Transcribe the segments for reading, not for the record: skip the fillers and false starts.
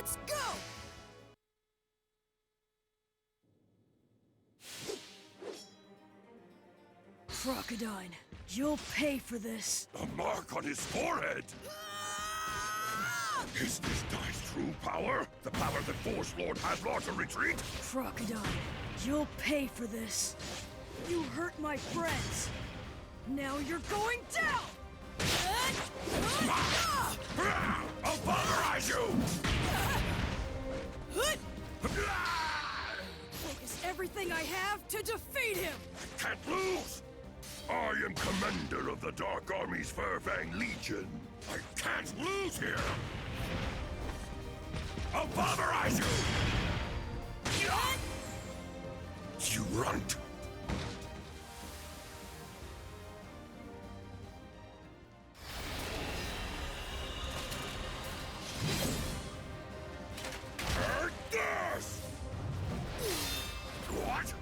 Let's go! Crocodile, you'll pay for this. A mark on his forehead! Is this Dai's true power? The power that forced Lord Hadlar to retreat? Crocodile, you'll pay for this. You hurt my friends. Now you're going down! I'll pulverize you! Focus everything I have to defeat him! Can't lose! I am commander of the Dark Army's Furfang Legion. I can't lose here! I'll pulverize you! You runt! Take this! What?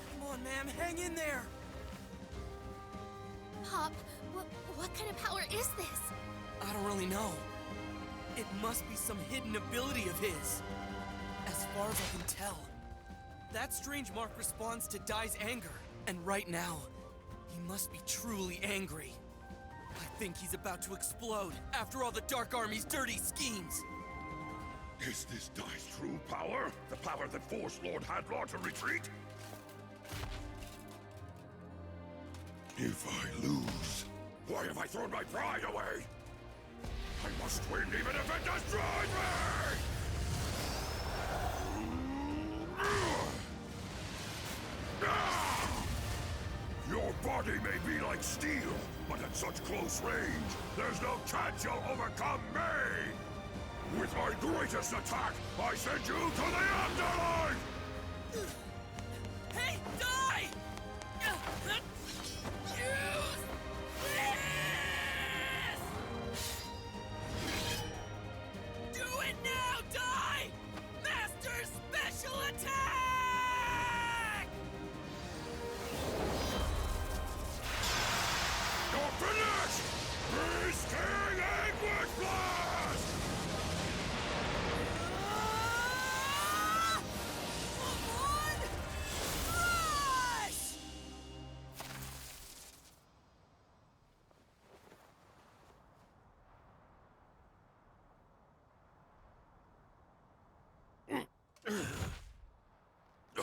Come on, ma'am, hang in there! Pop, what kind of power is this? I don't really know. It must be some hidden ability of his. As far as I can tell. That strange mark responds to Dai's anger. And right now, he must be truly angry. I think he's about to explode after all the Dark Army's dirty schemes. Is this Dai's true power? The power that forced Lord Hadlar to retreat? If I lose, why have I thrown my pride away? I must win even if it destroys me! Your body may be like steel, but at such close range, there's no chance you'll overcome me! With my greatest attack, I send you to the afterlife! Hey, Dai! Use this! Do it now, Dai! Master Special Attack! You're finished! Beast King Anguish Blast!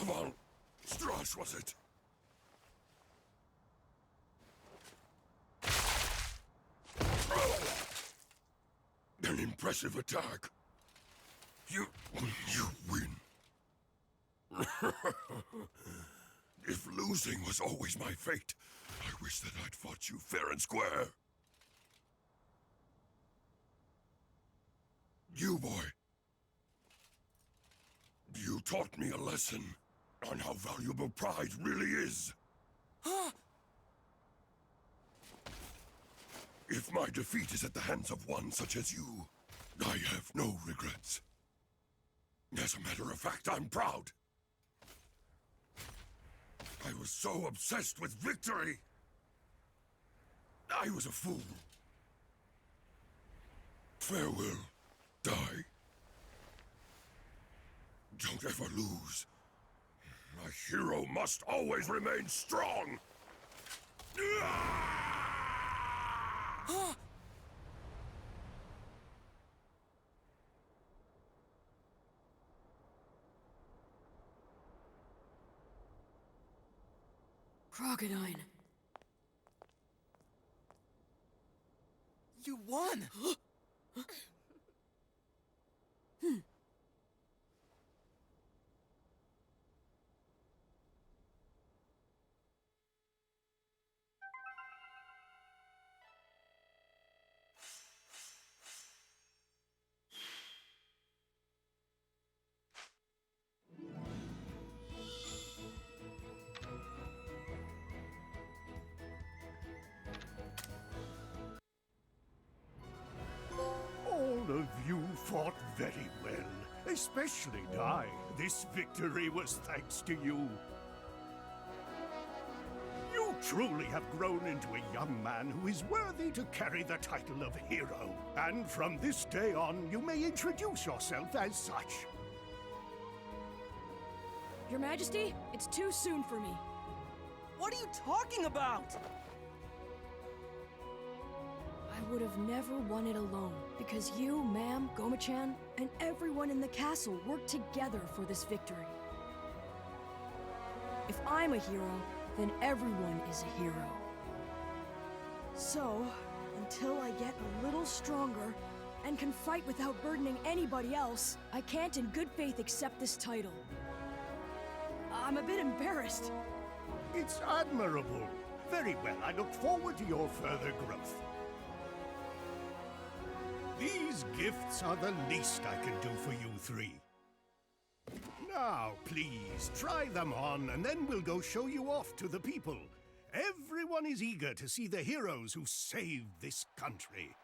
Avan, Strash was it? An impressive attack. You win. If losing was always my fate, I wish that I'd fought you fair and square. You, boy. You taught me a lesson on how valuable pride really is. If my defeat is at the hands of one such as you, I have no regrets. As a matter of fact, I'm proud. I was so obsessed with victory. I was a fool. Farewell, Dai. Don't ever lose. A hero must always remain strong. Crocodile. You won! Especially Dai. This victory was thanks to you. You truly have grown into a young man who is worthy to carry the title of hero. And from this day on, you may introduce yourself as such. Your Majesty, it's too soon for me. What are you talking about? I would have never won it alone, because you, ma'am, Goma-chan, and everyone in the castle worked together for this victory. If I'm a hero, then everyone is a hero. So, until I get a little stronger and can fight without burdening anybody else, I can't in good faith accept this title. I'm a bit embarrassed. It's admirable. Very well, I look forward to your further growth. These gifts are the least I can do for you three. Now, please, try them on, and then we'll go show you off to the people. Everyone is eager to see the heroes who saved this country.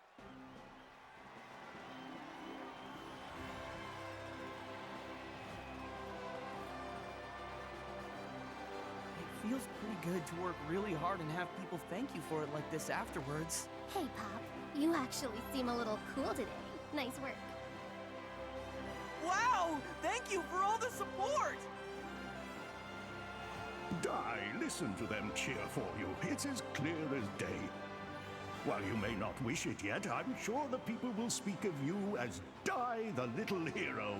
It feels pretty good to work really hard and have people thank you for it like this afterwards. Hey, Pop. You actually seem a little cool today. Nice work. Wow! Thank you for all the support! Dai, listen to them cheer for you. It's as clear as day. While you may not wish it yet, I'm sure the people will speak of you as Dai the Little Hero.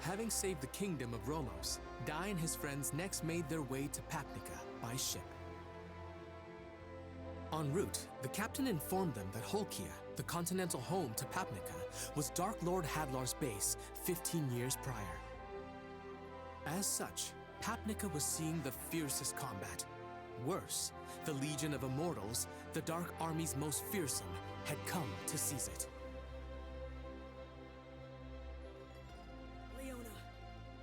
Having saved the kingdom of Romos, Dai and his friends next made their way to Papnica by ship. En route, the captain informed them that Holkia, the continental home to Papnica, was Dark Lord Hadlar's base 15 years prior. As such, Papnica was seeing the fiercest combat. Worse, the Legion of Immortals, the Dark Army's most fearsome, had come to seize it. Leona,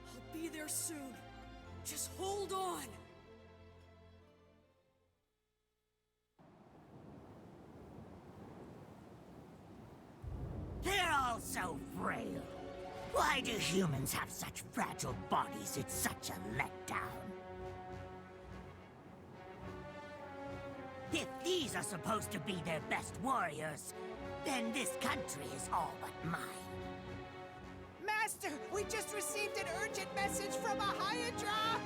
I'll be there soon. Just hold on! They're all so frail. Why do humans have such fragile bodies? It's such a letdown. If these are supposed to be their best warriors, then this country is all but mine. Master, we just received an urgent message from a Hydra!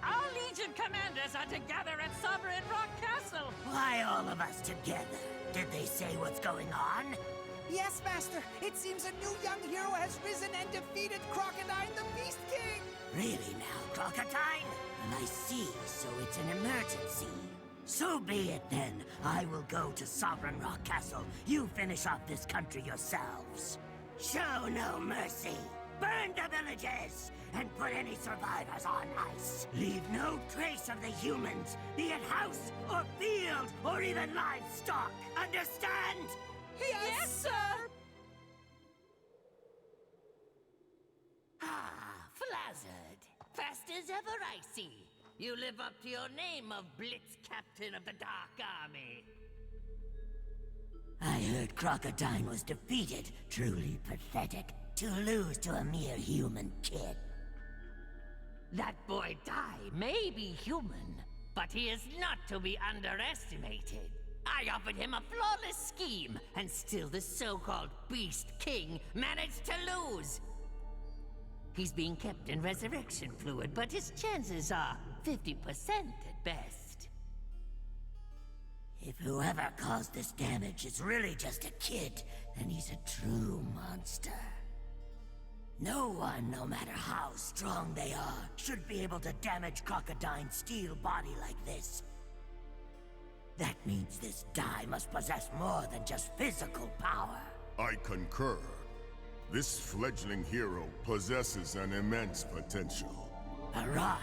Our Legion commanders are together at Sovereign Rock Castle! Why all of us together? Did they say what's going on? Yes, Master. It seems a new young hero has risen and defeated Crocodile the Beast King! Really now, Crocodile? I see, so it's an emergency. So be it then. I will go to Sovereign Rock Castle. You finish off this country yourselves. Show no mercy. Burn the villages and put any survivors on ice. Leave no trace of the humans, be it house or field or even livestock. Understand? Yes, sir! Ah, Flazzard. Fast as ever, I see. You live up to your name of Blitz Captain of the Dark Army. I heard Crocodile was defeated. Truly pathetic to lose to a mere human kid. That boy Dai may be human, but he is not to be underestimated. I offered him a flawless scheme, and still the so-called Beast King managed to lose. He's being kept in resurrection fluid, but his chances are 50% at best. If whoever caused this damage is really just a kid, then he's a true monster. No one, no matter how strong they are, should be able to damage Crocodine's steel body like this. That means this die must possess more than just physical power. I concur. This fledgling hero possesses an immense potential. Avan,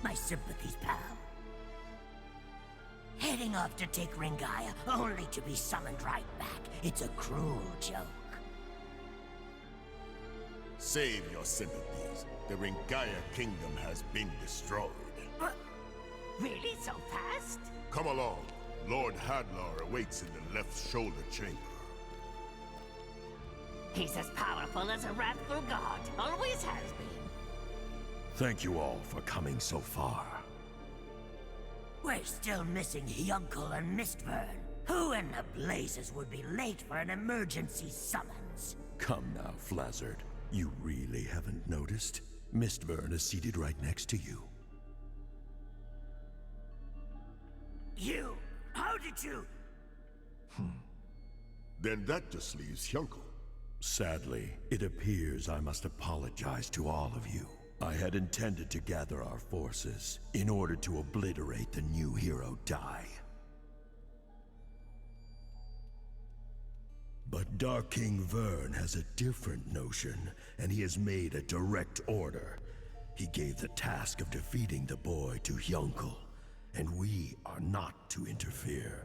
my sympathies, pal. Heading off to take Ringaya, only to be summoned right back. It's a cruel joke. Save your sympathies. The Ringaya kingdom has been destroyed. Really so fast? Come along. Lord Hadlar awaits in the left shoulder chamber. He's as powerful as a wrathful god, always has been. Thank you all for coming so far. We're still missing Hyuncle and Mistburn. Who in the blazes would be late for an emergency summons? Come now, Flazzard. You really haven't noticed? Mistburn is seated right next to you. You? How did you? Then that just leaves Hyuncle. Sadly, it appears I must apologize to all of you. I had intended to gather our forces in order to obliterate the new hero Dai. But Dark King Vern has a different notion, and he has made a direct order. He gave the task of defeating the boy to Hyuncle, and we are not to interfere.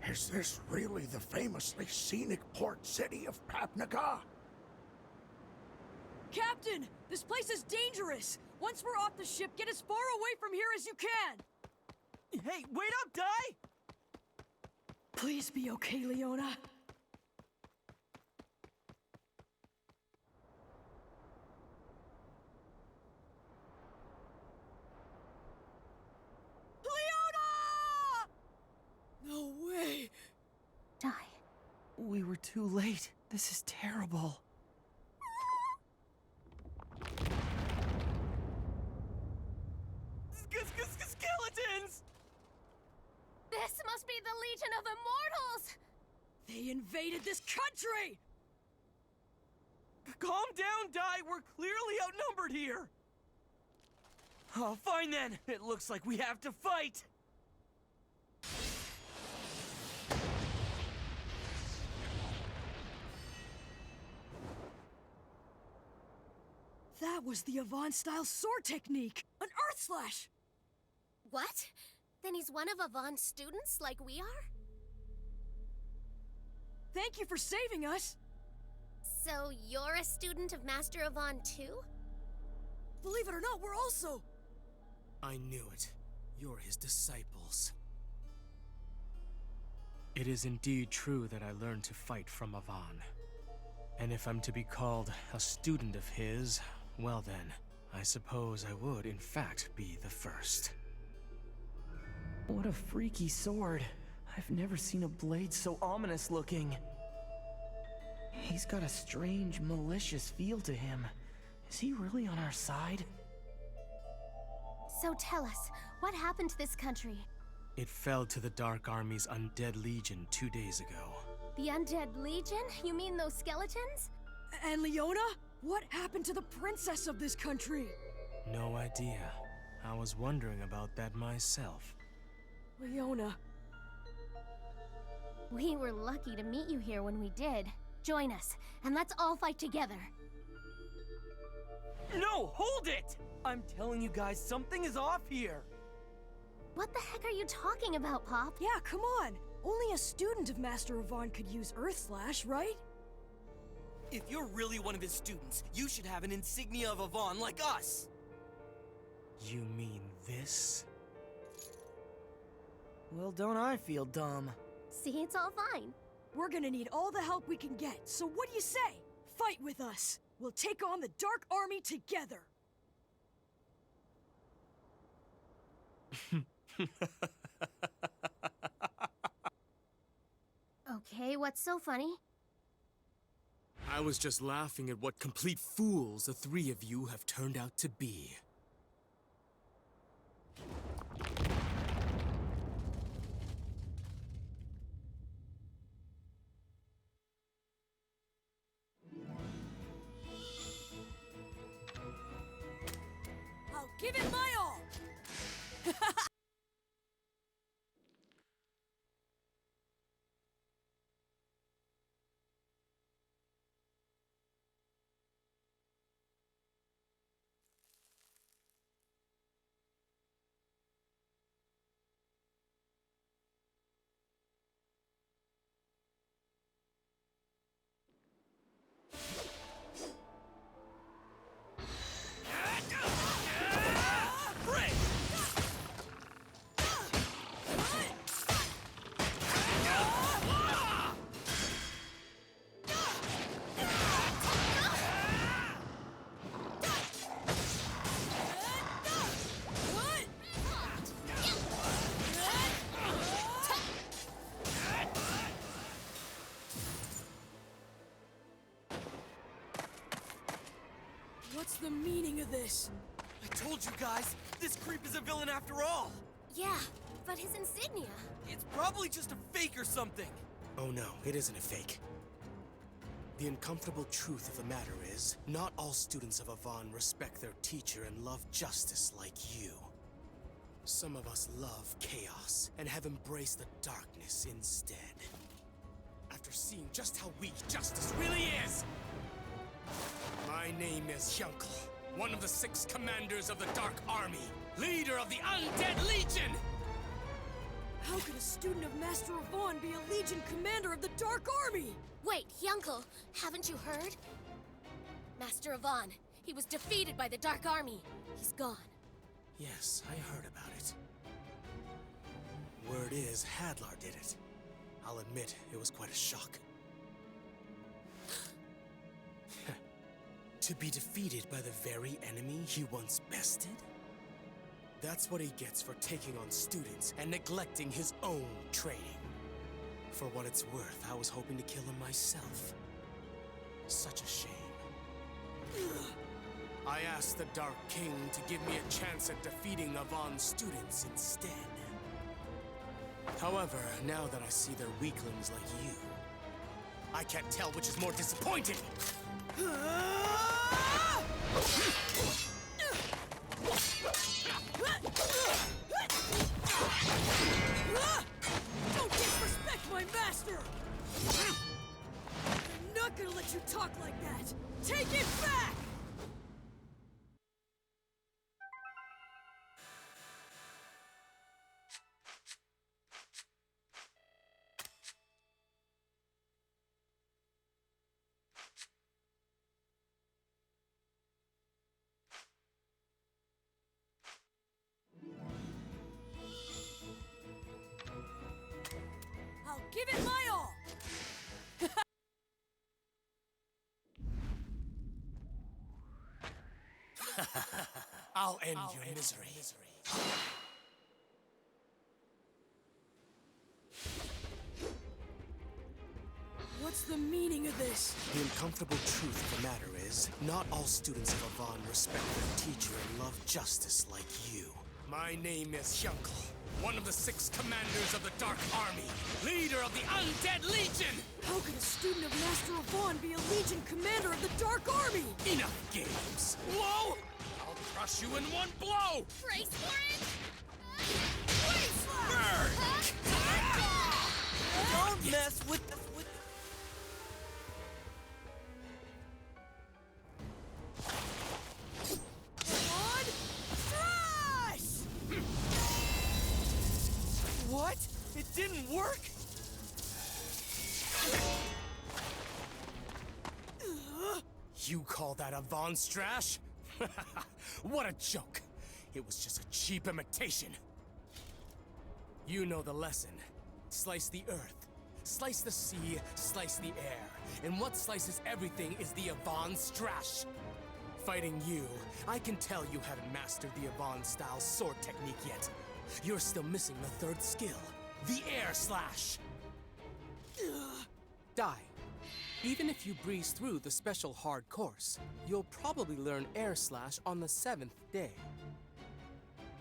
Is this really the famously scenic port city of Papnica? Captain, this place is dangerous. Once we're off the ship, get as far away from here as you can. Hey, wait up, Dai! Please be okay, Leona. No way! Die. We were too late. This is terrible. Skeletons! This must be the Legion of Immortals! They invaded this country! Calm down, Dai. We're clearly outnumbered here. Oh, fine then. It looks like we have to fight. That was the Avan-style sword technique! An Earth Slash! What? Then he's one of Avan's students, like we are? Thank you for saving us! So you're a student of Master Avan too? Believe it or not, we're also... I knew it. You're his disciples. It is indeed true that I learned to fight from Avan. And if I'm to be called a student of his, well then, I suppose I would in fact be the first. What a freaky sword. I've never seen a blade so ominous looking. He's got a strange, malicious feel to him. Is he really on our side? So tell us, what happened to this country? It fell to the Dark Army's Undead Legion 2 days ago. The Undead Legion? You mean those skeletons? And Leona? What happened to the princess of this country? No idea. I was wondering about that myself. Leona... We were lucky to meet you here when we did. Join us, and let's all fight together. No, hold it! I'm telling you guys, something is off here. What the heck are you talking about, Pop? Yeah, come on! Only a student of Master Avan could use Earth Slash, right? If you're really one of his students, you should have an insignia of Avan like us. You mean this? Well, don't I feel dumb? See, it's all fine. We're gonna need all the help we can get, so what do you say? Fight with us! We'll take on the Dark Army together! Okay, what's so funny? I was just laughing at what complete fools the three of you have turned out to be. give it my all! What's the meaning of this? I told you guys, this creep is a villain after all! Yeah, but his insignia. It's probably just a fake or something! Oh no, it isn't a fake. The uncomfortable truth of the matter is, not all students of Avan respect their teacher and love justice like you. Some of us love chaos and have embraced the darkness instead. After seeing just how weak justice really is! My name is Hyunkel, one of the 6 commanders of the Dark Army, leader of the Undead Legion! How could a student of Master Avan be a Legion commander of the Dark Army? Wait, Hyunkel, haven't you heard? Master Avan, he was defeated by the Dark Army. He's gone. Yes, I heard about it. Word is, Hadlar did it. I'll admit, it was quite a shock. To be defeated by the very enemy he once bested? That's what he gets for taking on students and neglecting his own training. For what it's worth, I was hoping to kill him myself. Such a shame. I asked the Dark King to give me a chance at defeating Avan's students instead. However, now that I see they're weaklings like you, I can't tell which is more disappointing! Don't disrespect my master! I'm not gonna let you talk like that! Take it back! I'll give it my all! I'll end your misery. What's the meaning of this? The uncomfortable truth of the matter is, not all students of Avan respect their teacher and love justice like you. My name is Hyunkel, one of the 6 commanders of the Dark Army, leader of the Undead Legion! How could a student of Master Avan be a Legion commander of the Dark Army? Enough games! Whoa! I'll crush you in one blow! Brace for it! Burn! Don't mess with the... On! Thrash! What? It didn't work? You call that Avan Strash? What a joke! It was just a cheap imitation. You know the lesson. Slice the earth, slice the sea, slice the air. And what slices everything is the Avan Strash. Fighting you, I can tell you haven't mastered the Avan-style sword technique yet. You're still missing the 3rd skill, the Air Slash. Die. Even if you breeze through the special hard course, you'll probably learn Air Slash on the 7th day.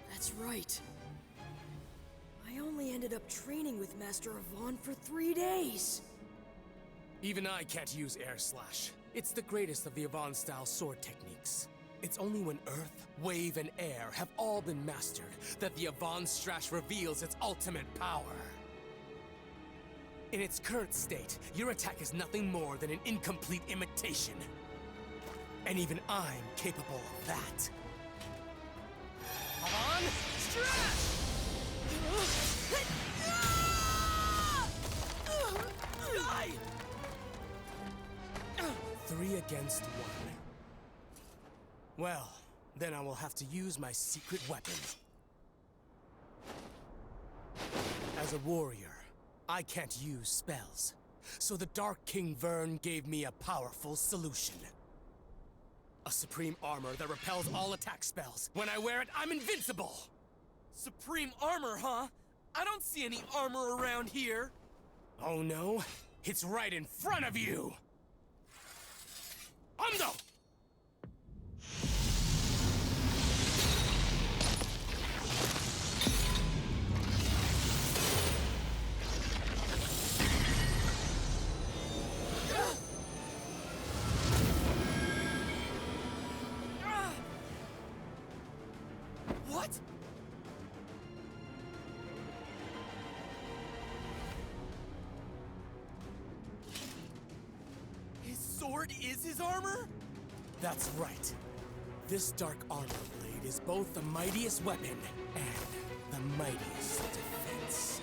That's right. I only ended up training with Master Avan for 3 days. Even I can't use Air Slash. It's the greatest of the Avan-style sword techniques. It's only when Earth, Wave, and Air have all been mastered that the Avan Strash reveals its ultimate power. In its current state, your attack is nothing more than an incomplete imitation. And even I'm capable of that. Avan Strash! Die! 3 against 1. Well, then I will have to use my secret weapon. As a warrior, I can't use spells. So the Dark King Vern gave me a powerful solution. A supreme armor that repels all attack spells. When I wear it, I'm invincible! Supreme armor, huh? I don't see any armor around here. Oh no? It's right in front of you! Ando! What? His sword is his armor? That's right. This dark armor blade is both the mightiest weapon and the mightiest defense.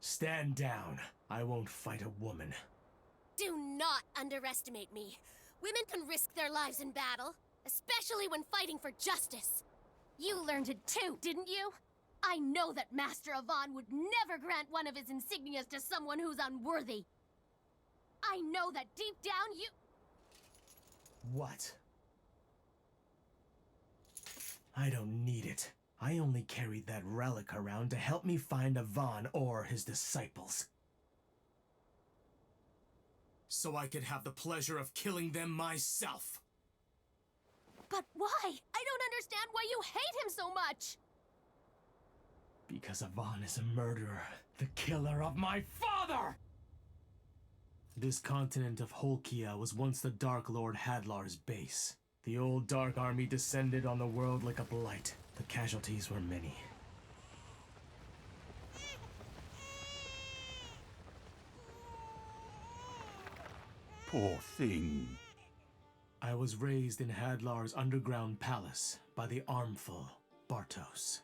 Stand down. I won't fight a woman. Do not underestimate me. Women can risk their lives in battle, especially when fighting for justice. You learned it too, didn't you? I know that Master Avan would never grant one of his insignias to someone who's unworthy. I know that deep down you... What? I don't need it. I only carried that relic around to help me find Avan or his disciples. So I could have the pleasure of killing them myself. But why? I don't understand why you hate him so much! Because Avan is a murderer, the killer of my father! This continent of Holkia was once the Dark Lord Hadlar's base. The old Dark Army descended on the world like a blight. The casualties were many. Poor thing. I was raised in Hadlar's underground palace by the armful Bartos.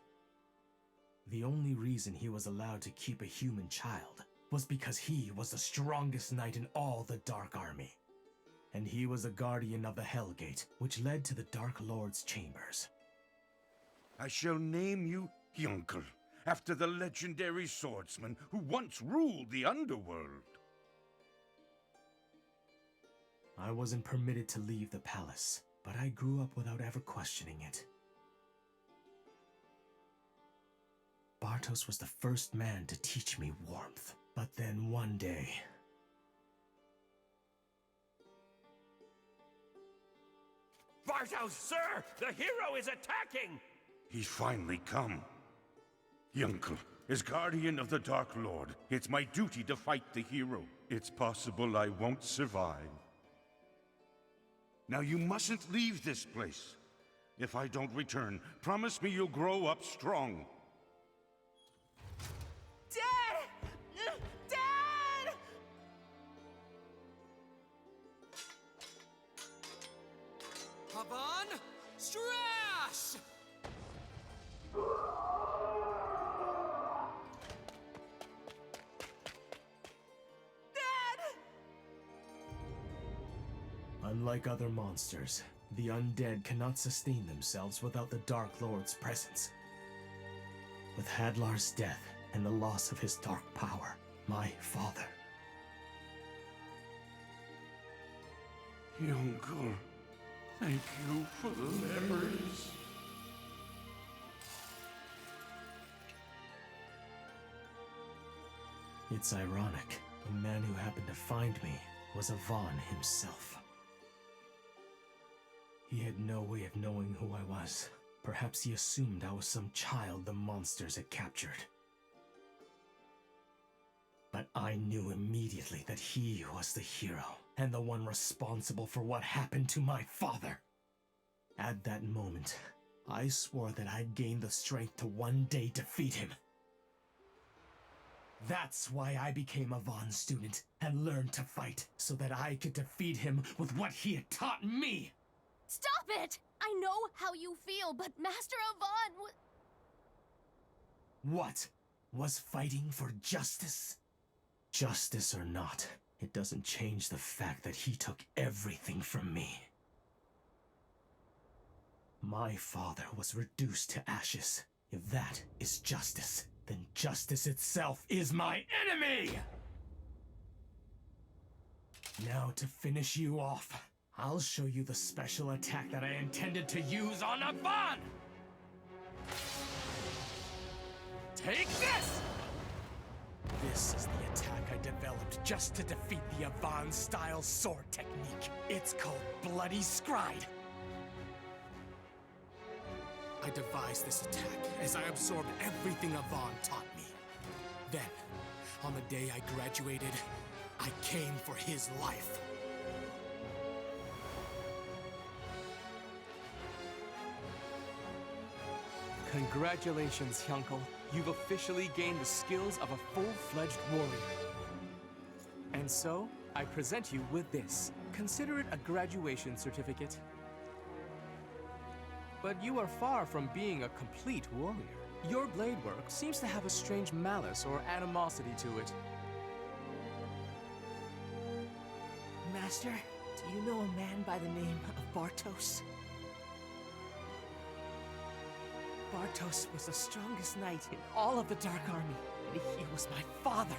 The only reason he was allowed to keep a human child was because he was the strongest knight in all the Dark Army. And he was a guardian of the Hellgate, which led to the Dark Lord's chambers. I shall name you Yunkel, after the legendary swordsman who once ruled the underworld. I wasn't permitted to leave the palace, but I grew up without ever questioning it. Bartos was the first man to teach me warmth, but then one day... Bartos, sir! The hero is attacking! He's finally come. Yunkel, as guardian of the Dark Lord, it's my duty to fight the hero. It's possible I won't survive. Now you mustn't leave this place. If I don't return, promise me you'll grow up strong. Dad! Dad! Avan Strash! Unlike other monsters, the undead cannot sustain themselves without the Dark Lord's presence. With Hadlar's death and the loss of his dark power, my father... Yunkel, thank you for the memories. It's ironic. The man who happened to find me was Avan himself. He had no way of knowing who I was. Perhaps he assumed I was some child the monsters had captured. But I knew immediately that he was the hero. and the one responsible for what happened to my father. At that moment, I swore that I'd gain the strength to one day defeat him. That's why I became a Avan student and learned to fight, so that I could defeat him with what he had taught me! Stop it! I know how you feel, but Master Avan What? Was fighting for justice? Justice or not, it doesn't change the fact that he took everything from me. My father was reduced to ashes. If that is justice, then justice itself is my enemy! Now to finish you off, I'll show you the special attack that I intended to use on Avan! Take this! This is the attack I developed just to defeat the Avan-style sword technique. It's called Bloody Scride. I devised this attack as I absorbed everything Avan taught me. Then, on the day I graduated, I came for his life. Congratulations, Hyuncle. You've officially gained the skills of a full-fledged warrior. And so, I present you with this. Consider it a graduation certificate. But you are far from being a complete warrior. Your blade work seems to have a strange malice or animosity to it. Master, do you know a man by the name of Bartos? Bartos was the strongest knight in all of the Dark Army, and he was my father.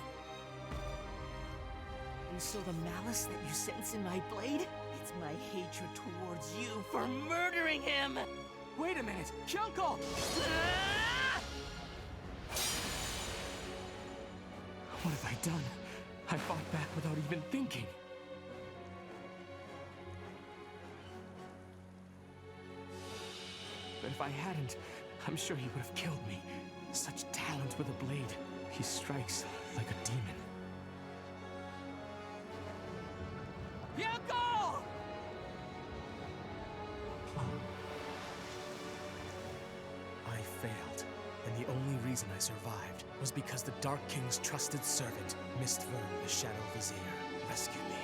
And so the malice that you sense in my blade, it's my hatred towards you for murdering him! Wait a minute! Hyuncle! What have I done? I fought back without even thinking. But if I hadn't, I'm sure he would have killed me. Such talent with a blade. He strikes like a demon. Hyuncle! I failed, and the only reason I survived was because the Dark King's trusted servant, Mistvern the Shadow Vizier, rescued me.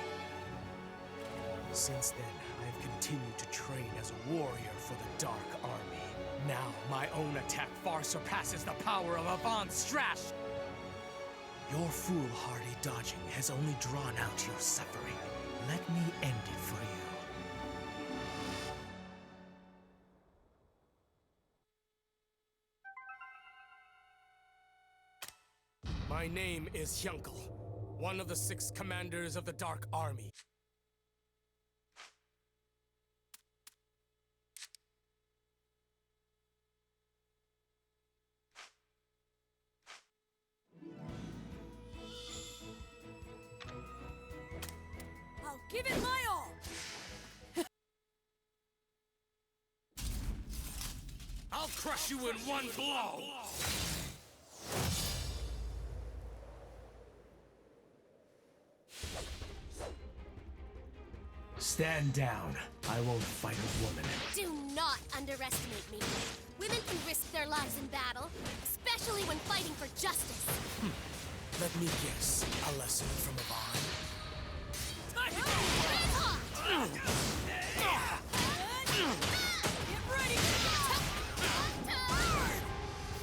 Since then, I have continued to train as a warrior for the Dark Army. Now, my own attack far surpasses the power of Avan's Strash! Your foolhardy dodging has only drawn out your suffering. Let me end it for you. My name is Hyuncle, one of the 6 commanders of the Dark Army. I'll give it my all! I'll crush you in one blow! Stand down. I won't fight a woman. Do not underestimate me. Women can risk their lives in battle, especially when fighting for justice. Let me guess. A lesson from Avan? Get ready!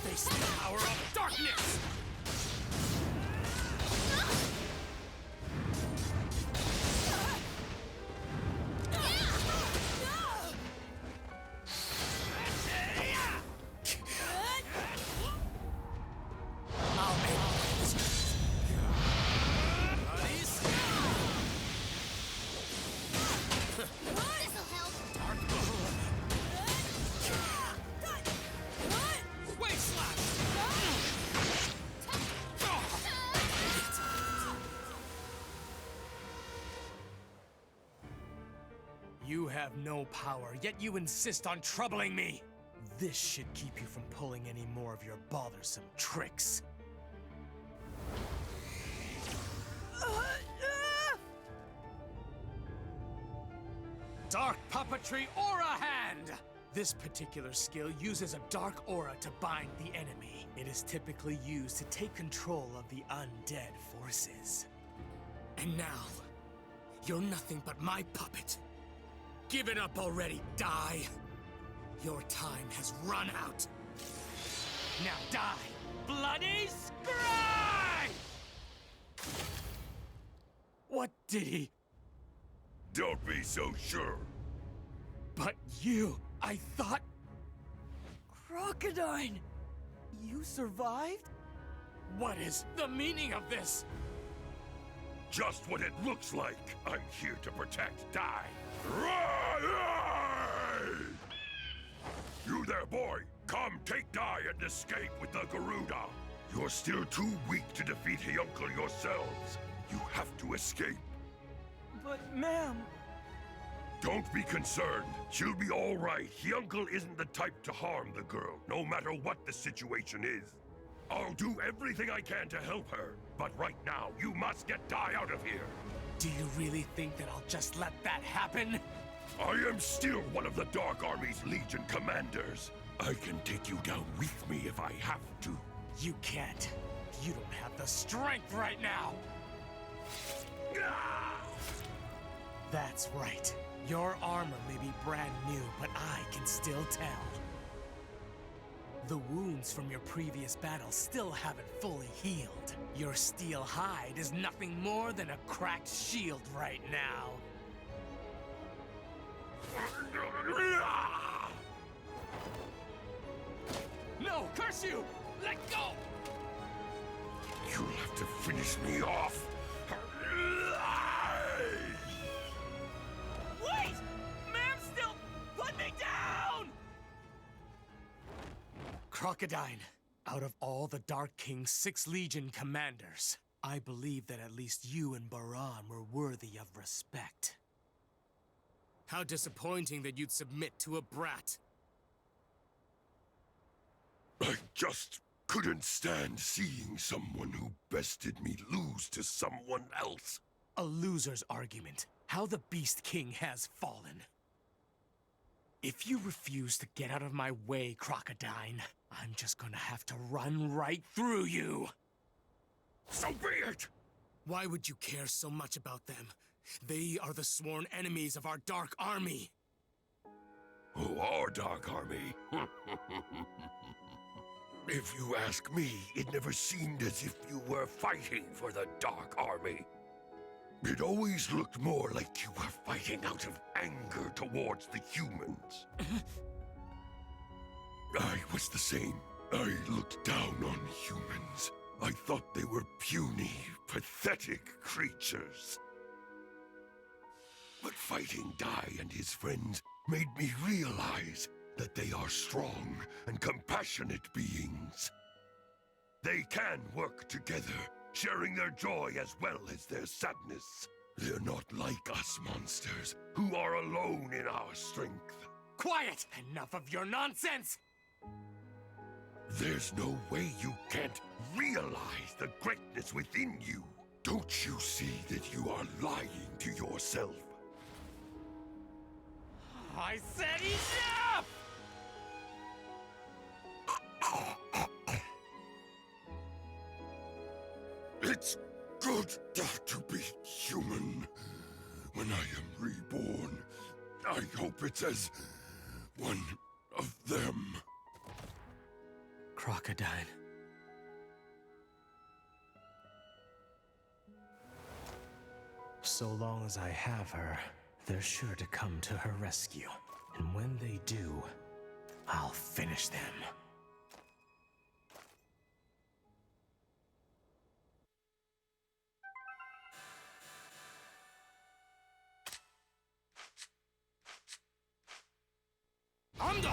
Face the power of darkness! You have no power, yet you insist on troubling me! This should keep you from pulling any more of your bothersome tricks. Dark Puppetry Aura Hand! This particular skill uses a dark aura to bind the enemy. It is typically used to take control of the undead forces. And now, you're nothing but my puppet. Give it up already, die! Your time has run out. Now die! Bloody Scry! What did he... Don't be so sure. But you, I thought... Crocodile! You survived? What is the meaning of this? Just what it looks like. I'm here to protect Dai. You there, boy. Come take Dai and escape with the Garuda. You're still too weak to defeat Hyuncle yourselves. You have to escape. But, ma'am... Don't be concerned. She'll be all right. Hyuncle isn't the type to harm the girl, no matter what the situation is. I'll do everything I can to help her. But right now, you must get Dai out of here. Do you really think that I'll just let that happen? I am still one of the Dark Army's Legion commanders. I can take you down with me if I have to. You can't. You don't have the strength right now. That's right. Your armor may be brand new, but I can still tell. The wounds from your previous battle still haven't fully healed. Your steel hide is nothing more than a cracked shield right now. No, curse you! Let go! You'll have to finish me off. Wait! Ma'am still... Put me down! Crocodile, out of all the Dark King's 6 Legion commanders, I believe that at least you and Baran were worthy of respect. How disappointing that you'd submit to a brat. I just couldn't stand seeing someone who bested me lose to someone else. A loser's argument. How the Beast King has fallen. If you refuse to get out of my way, Crocodile, I'm just gonna have to run right through you. So be it! Why would you care so much about them? They are the sworn enemies of our Dark Army. Oh, our Dark Army? If you ask me, it never seemed as if you were fighting for the Dark Army. It always looked more like you were fighting out of anger towards the humans. I was the same. I looked down on humans. I thought they were puny, pathetic creatures. But fighting Dai and his friends made me realize that they are strong and compassionate beings. They can work together, sharing their joy as well as their sadness. They're not like us monsters, who are alone in our strength. Quiet! Enough of your nonsense! There's no way you can't realize the greatness within you. Don't you see that you are lying to yourself? I said enough! It's good to be human. When I am reborn, I hope it's as one of them. Crocodile. So long as I have her, they're sure to come to her rescue. And when they do, I'll finish them. Ando!